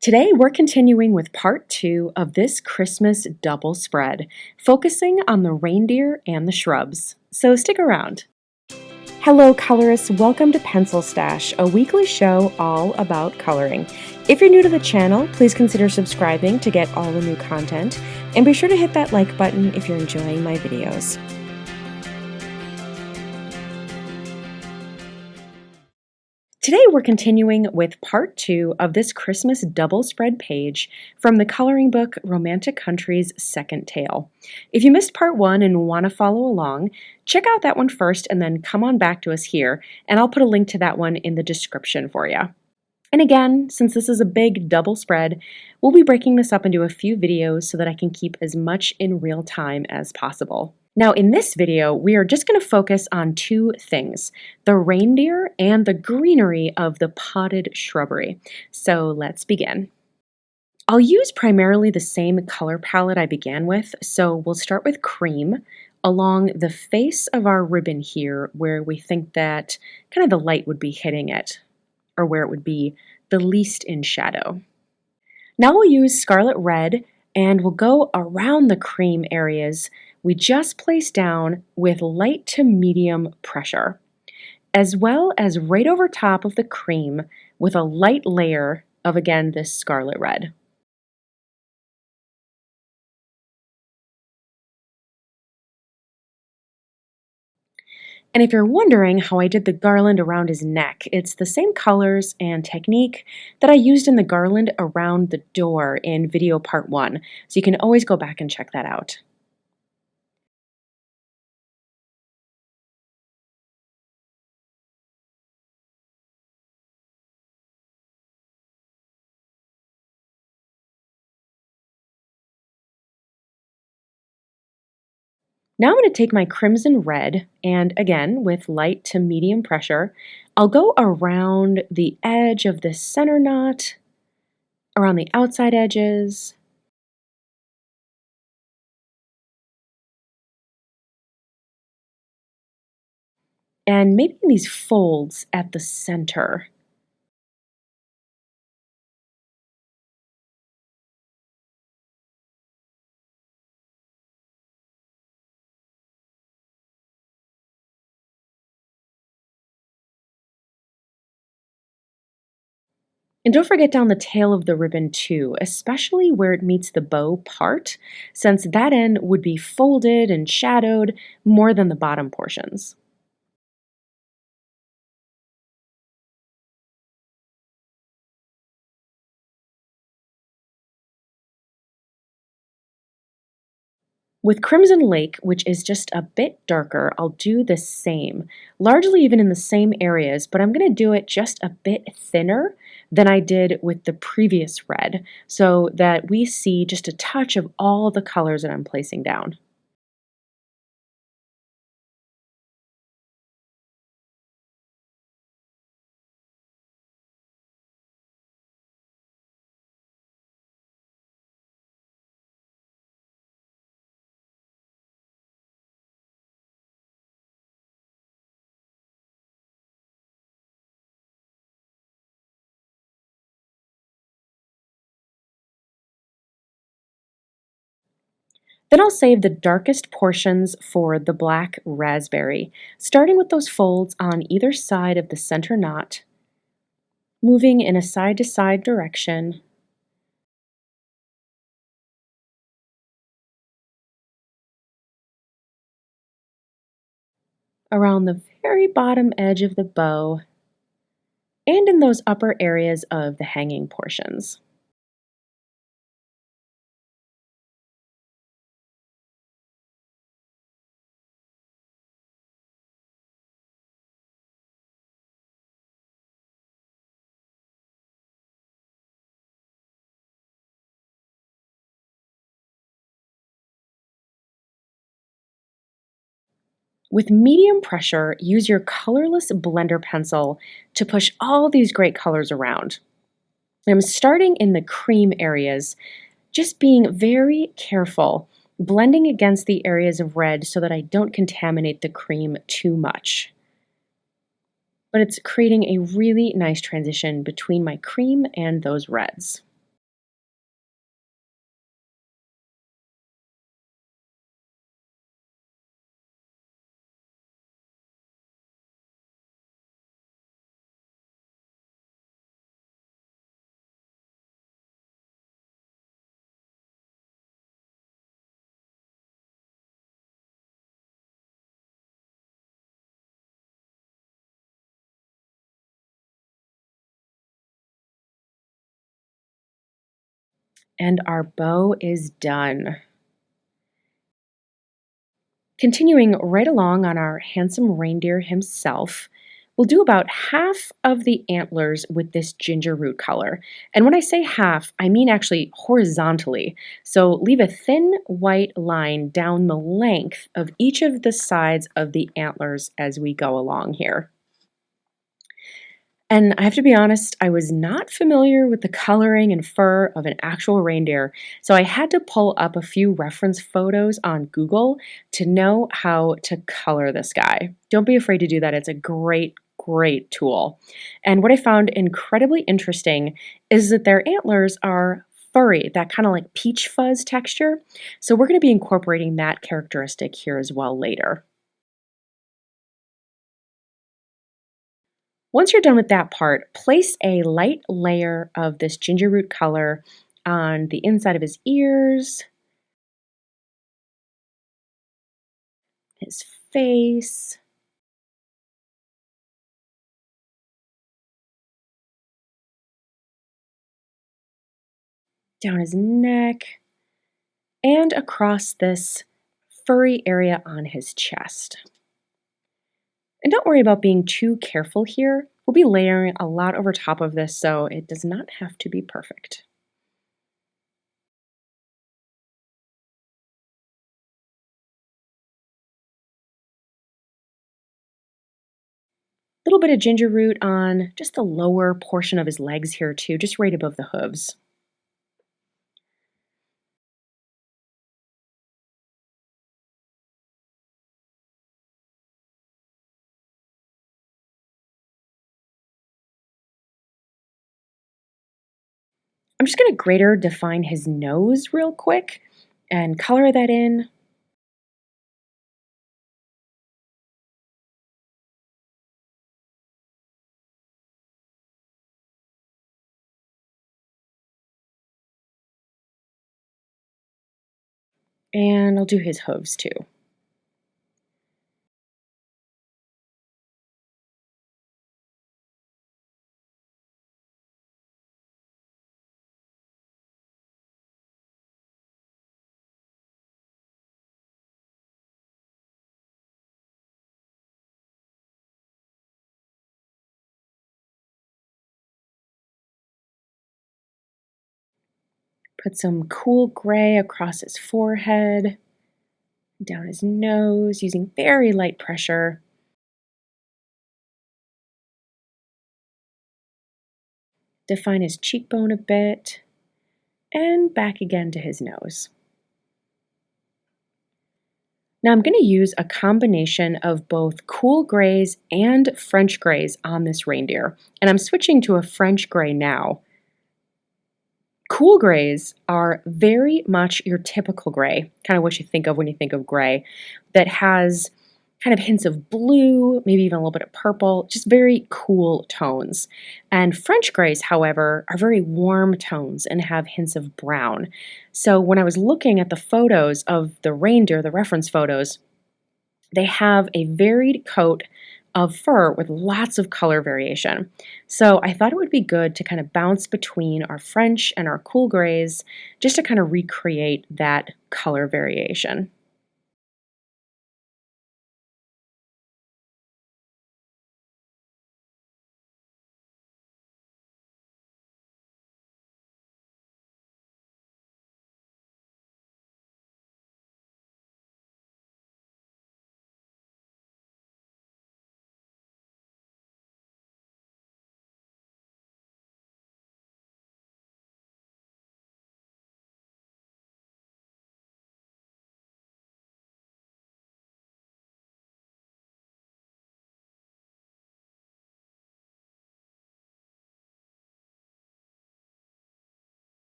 Today we're continuing with part 2 of this Christmas double spread, focusing on the reindeer and the shrubs. So stick around. Hello colorists, welcome to PencilStash, a weekly show all about coloring. If you're new to the channel, please consider subscribing to get all the new content, and be sure to hit that like button if you're enjoying my videos. Today we're continuing with part 2 of this Christmas double spread page from the coloring book Romantic Country's Second Tale. If you missed part 1 and want to follow along, check out that one first and then come on back to us here, and I'll put a link to that one in the description for you. And again, since this is a big double spread, we'll be breaking this up into a few videos so that I can keep as much in real time as possible. Now in this video, we are just going to focus on two things, the reindeer and the greenery of the potted shrubbery. So let's begin. I'll use primarily the same color palette I began with, so we'll start with cream along the face of our ribbon here where we think that kind of the light would be hitting it, or where it would be the least in shadow. Now we'll use scarlet red and we'll go around the cream areas we just placed down with light to medium pressure, as well as right over top of the cream with a light layer of, again, this scarlet red. And if you're wondering how I did the garland around his neck, it's the same colors and technique that I used in the garland around the door in video part 1, so you can always go back and check that out. Now I'm going to take my crimson red, and again, with light to medium pressure, I'll go around the edge of the center knot, around the outside edges, and maybe in these folds at the center. And don't forget down the tail of the ribbon too, especially where it meets the bow part, since that end would be folded and shadowed more than the bottom portions. With Crimson Lake, which is just a bit darker, I'll do the same, largely even in the same areas, but I'm going to do it just a bit thinner than I did with the previous red, so that we see just a touch of all the colors that I'm placing down. Then I'll save the darkest portions for the black raspberry, starting with those folds on either side of the center knot, moving in a side-to-side direction, around the very bottom edge of the bow, and in those upper areas of the hanging portions. With medium pressure, use your colorless blender pencil to push all these great colors around. I'm starting in the cream areas, just being very careful, blending against the areas of red so that I don't contaminate the cream too much. But it's creating a really nice transition between my cream and those reds. And our bow is done. Continuing right along on our handsome reindeer himself, we'll do about half of the antlers with this ginger root color. And when I say half, I mean actually horizontally. So leave a thin white line down the length of each of the sides of the antlers as we go along here. And I have to be honest, I was not familiar with the coloring and fur of an actual reindeer, so I had to pull up a few reference photos on Google to know how to color this guy. Don't be afraid to do that. It's a great tool. And what I found incredibly interesting is that their antlers are furry, that kind of like peach fuzz texture. So we're going to be incorporating that characteristic here as well later. Once you're done with that part, place a light layer of this ginger root color on the inside of his ears, his face, down his neck, and across this furry area on his chest. And don't worry about being too careful here. We'll be layering a lot over top of this, so it does not have to be perfect. A little bit of ginger root on just the lower portion of his legs here too, just right above the hooves. I'm just going to greater define his nose real quick and color that in. And I'll do his hooves too. Put some cool gray across his forehead, down his nose, using very light pressure. Define his cheekbone a bit, and back again to his nose. Now I'm going to use a combination of both cool grays and French grays on this reindeer, and I'm switching to a French gray now. Cool grays are very much your typical gray, kind of what you think of when you think of gray, that has kind of hints of blue, maybe even a little bit of purple, just very cool tones. And French grays, however, are very warm tones and have hints of brown. So when I was looking at the photos of the reindeer, the reference photos, they have a varied coat of fur with lots of color variation. So I thought it would be good to kind of bounce between our French and our cool grays just to kind of recreate that color variation.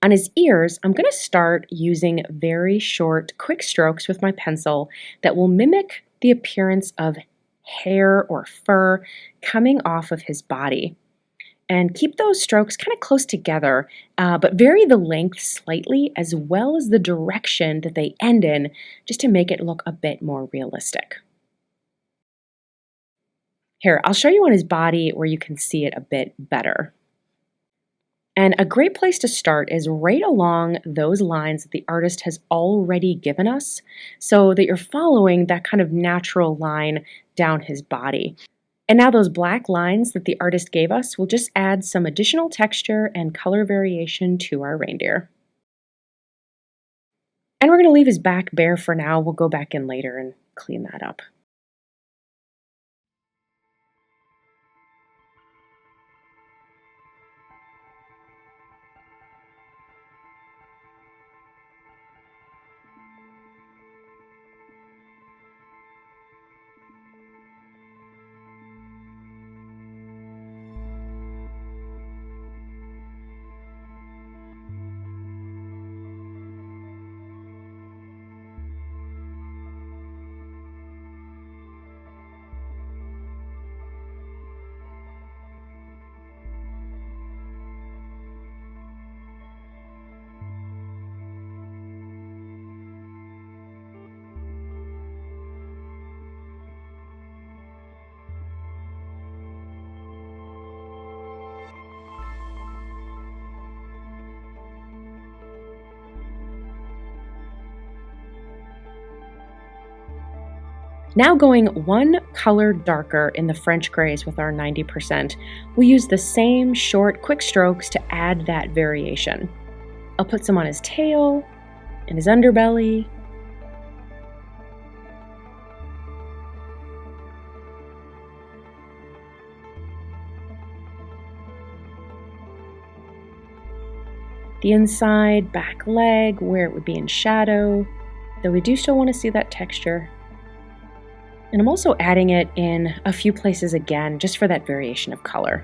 On his ears, I'm going to start using very short, quick strokes with my pencil that will mimic the appearance of hair or fur coming off of his body. And keep those strokes kind of close together, but vary the length slightly as well as the direction that they end in, just to make it look a bit more realistic. Here, I'll show you on his body where you can see it a bit better. And a great place to start is right along those lines that the artist has already given us so that you're following that kind of natural line down his body. And now those black lines that the artist gave us will just add some additional texture and color variation to our reindeer. And we're going to leave his back bare for now. We'll go back in later and clean that up. Now going one color darker in the French grays with our 90%, we'll use the same short, quick strokes to add that variation. I'll put some on his tail and his underbelly. The inside, back leg, where it would be in shadow, though we do still want to see that texture. And I'm also adding it in a few places again, just for that variation of color.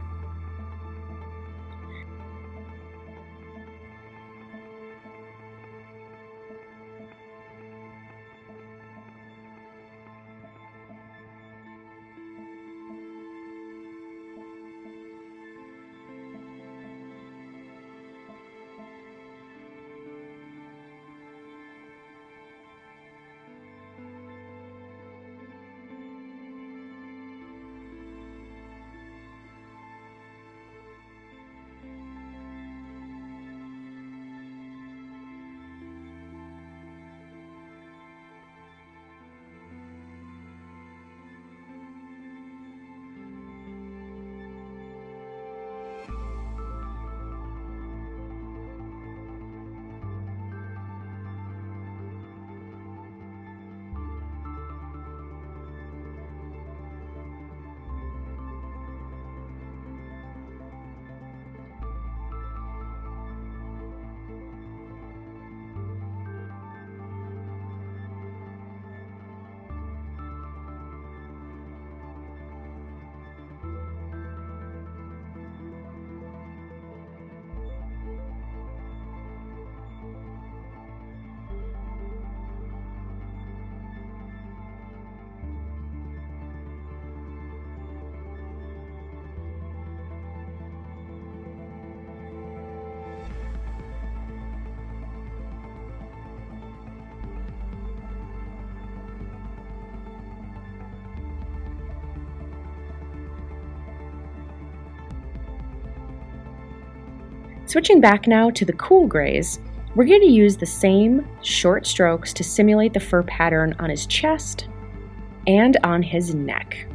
Switching back now to the cool grays, we're going to use the same short strokes to simulate the fur pattern on his chest and on his neck.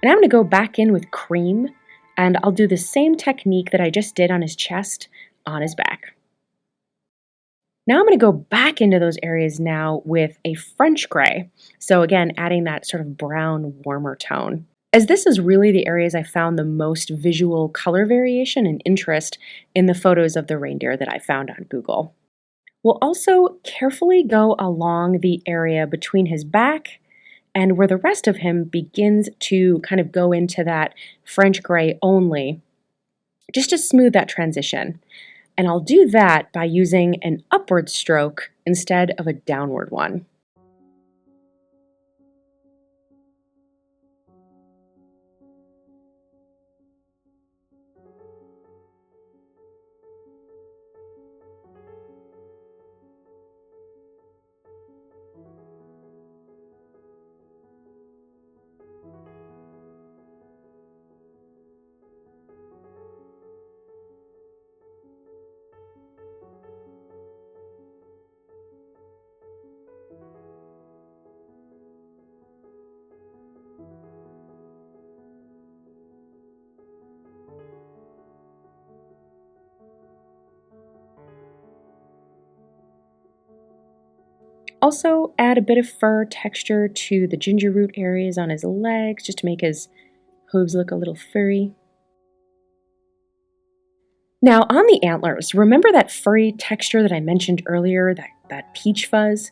And I'm going to go back in with cream, and I'll do the same technique that I just did on his chest on his back. Now I'm going to go back into those areas now with a French gray. So again, adding that sort of brown, warmer tone. As this is really the areas I found the most visual color variation and interest in the photos of the reindeer that I found on Google. We'll also carefully go along the area between his back and where the rest of him begins to kind of go into that French gray only, just to smooth that transition. And I'll do that by using an upward stroke instead of a downward one. Also, add a bit of fur texture to the ginger root areas on his legs, just to make his hooves look a little furry. Now, on the antlers, remember that furry texture that I mentioned earlier, that peach fuzz?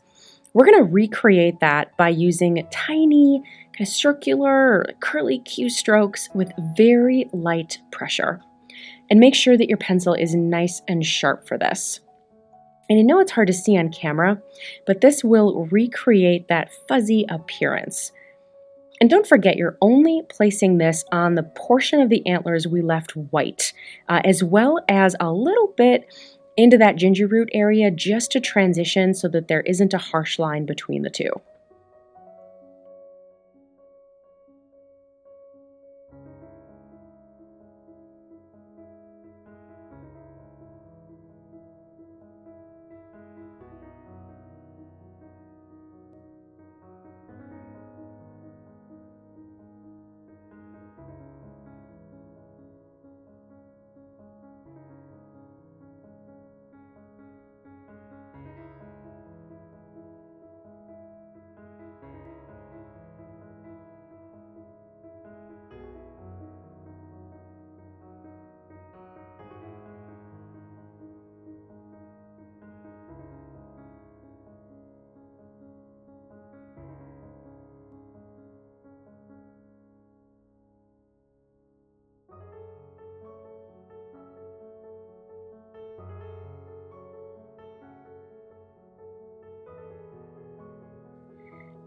We're going to recreate that by using tiny, kind of circular or curly Q strokes with very light pressure. And make sure that your pencil is nice and sharp for this. And I know it's hard to see on camera, but this will recreate that fuzzy appearance. And don't forget, you're only placing this on the portion of the antlers we left white, as well as a little bit into that ginger root area just to transition so that there isn't a harsh line between the two.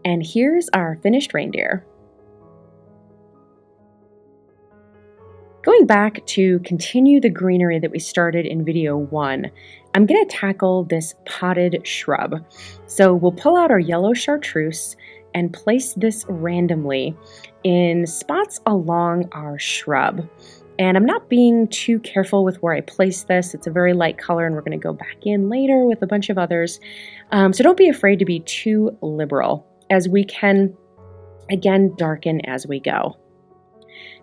And here's our finished reindeer. Going back to continue the greenery that we started in video 1, I'm going to tackle this potted shrub. So we'll pull out our yellow chartreuse and place this randomly in spots along our shrub. And I'm not being too careful with where I place this. It's a very light color, and we're going to go back in later with a bunch of others. So don't be afraid to be too liberal, as we can, again, darken as we go.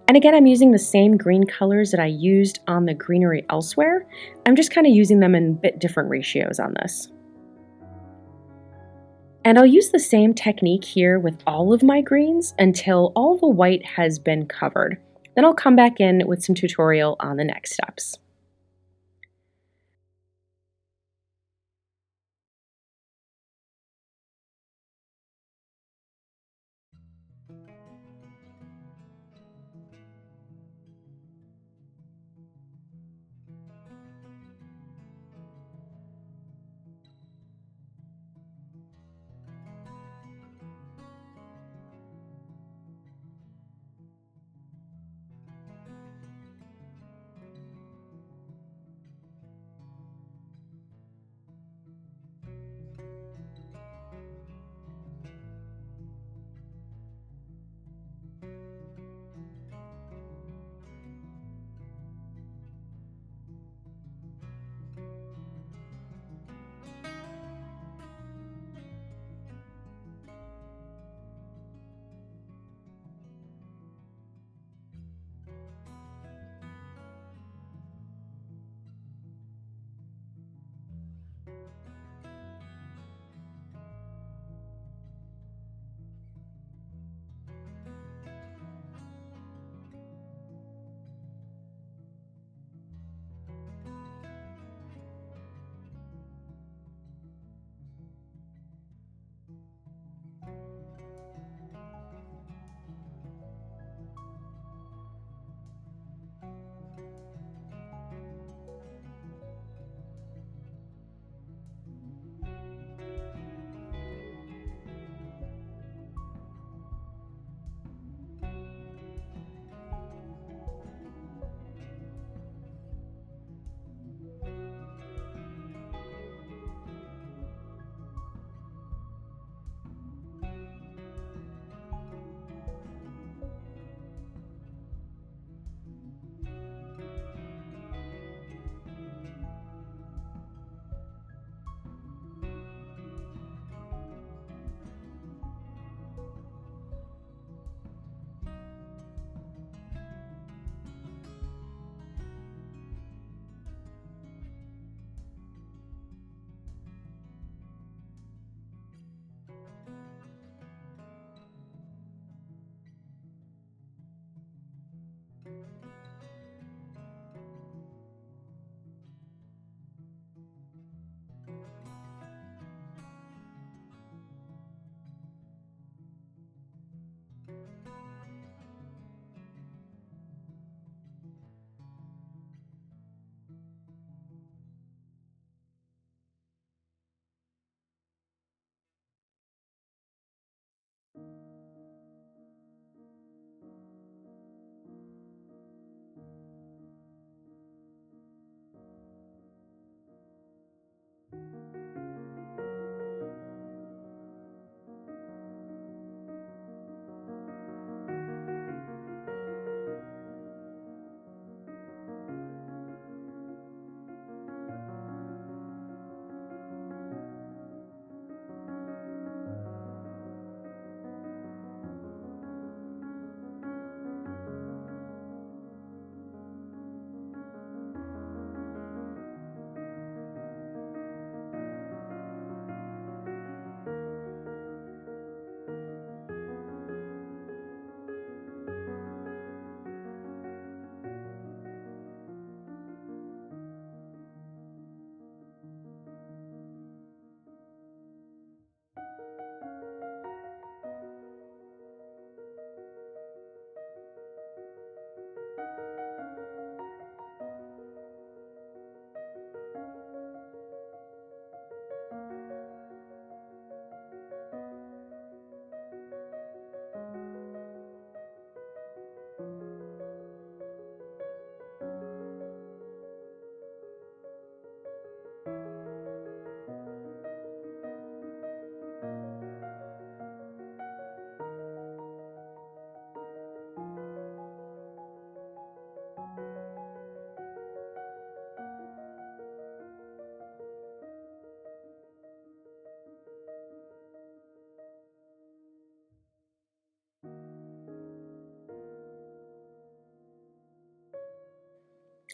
And again, I'm using the same green colors that I used on the greenery elsewhere. I'm just kind of using them in a bit different ratios on this. And I'll use the same technique here with all of my greens until all the white has been covered. Then I'll come back in with some tutorial on the next steps.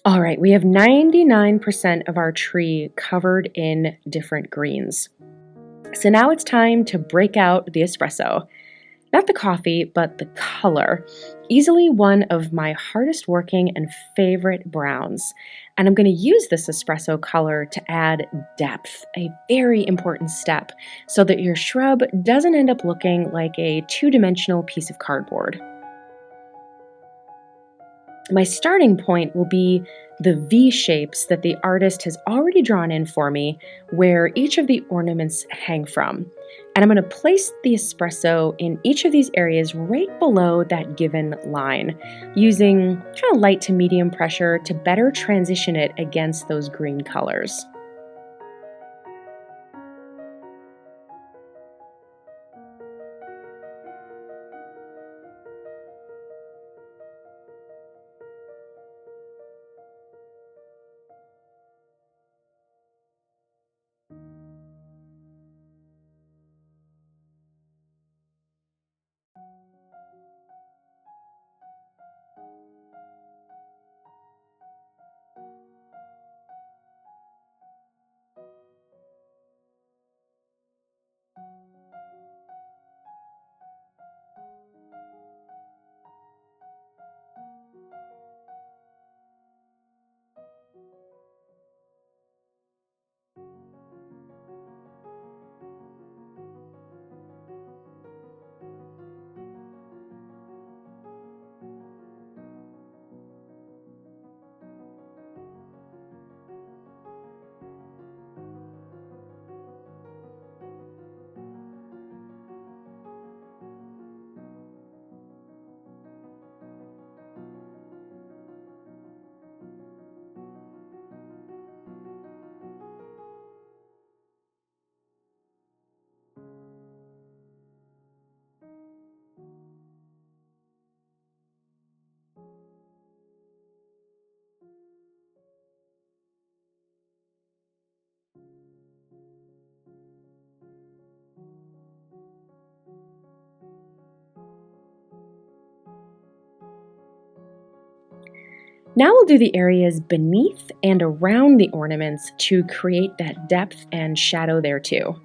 All right, we have 99% of our tree covered in different greens. So now it's time to break out the espresso. Not the coffee, but the color. Easily one of my hardest working and favorite browns. And I'm going to use this espresso color to add depth, a very important step, so that your shrub doesn't end up looking like a two-dimensional piece of cardboard. My starting point will be the V shapes that the artist has already drawn in for me, where each of the ornaments hang from. And I'm going to place the espresso in each of these areas right below that given line, using kind of light to medium pressure to better transition it against those green colors. Now we'll do the areas beneath and around the ornaments to create that depth and shadow there too.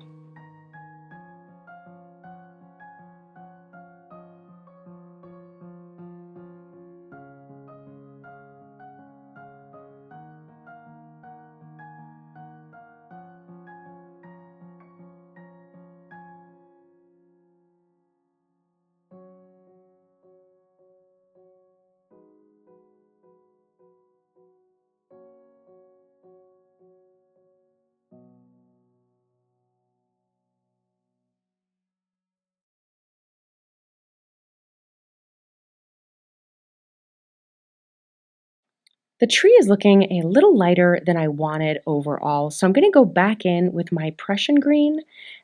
The tree is looking a little lighter than I wanted overall, so I'm going to go back in with my Prussian green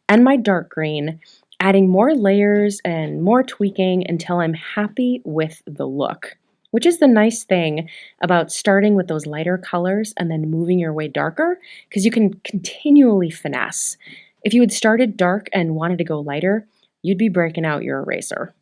and my dark green, adding more layers and more tweaking until I'm happy with the look. Which is the nice thing about starting with those lighter colors and then moving your way darker, because you can continually finesse. If you had started dark and wanted to go lighter, you'd be breaking out your eraser.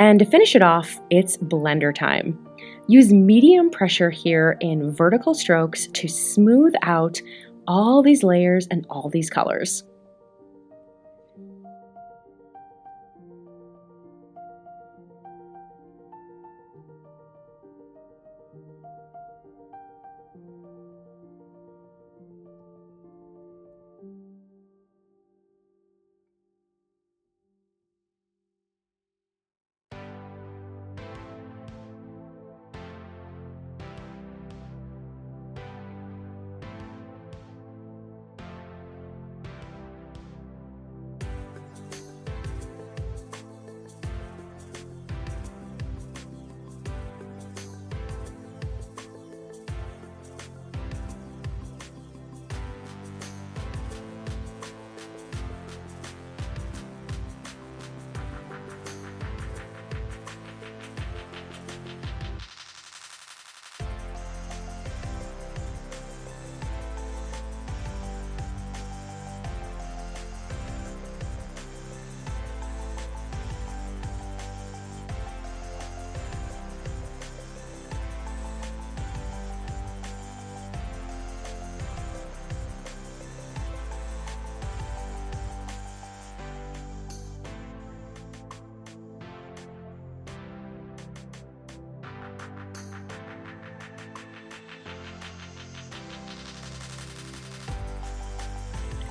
And to finish it off, it's blender time. Use medium pressure here in vertical strokes to smooth out all these layers and all these colors.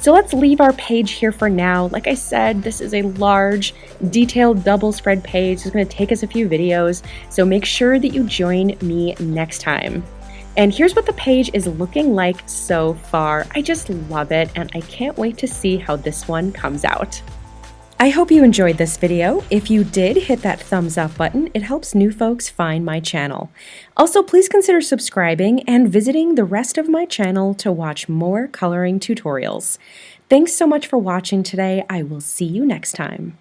So let's leave our page here for now. Like I said, this is a large, detailed double spread page. It's going to take us a few videos, so make sure that you join me next time. And here's what the page is looking like so far. I just love it, and I can't wait to see how this one comes out. I hope you enjoyed this video. If you did, hit that thumbs up button. It helps new folks find my channel. Also, please consider subscribing and visiting the rest of my channel to watch more coloring tutorials. Thanks so much for watching today. I will see you next time.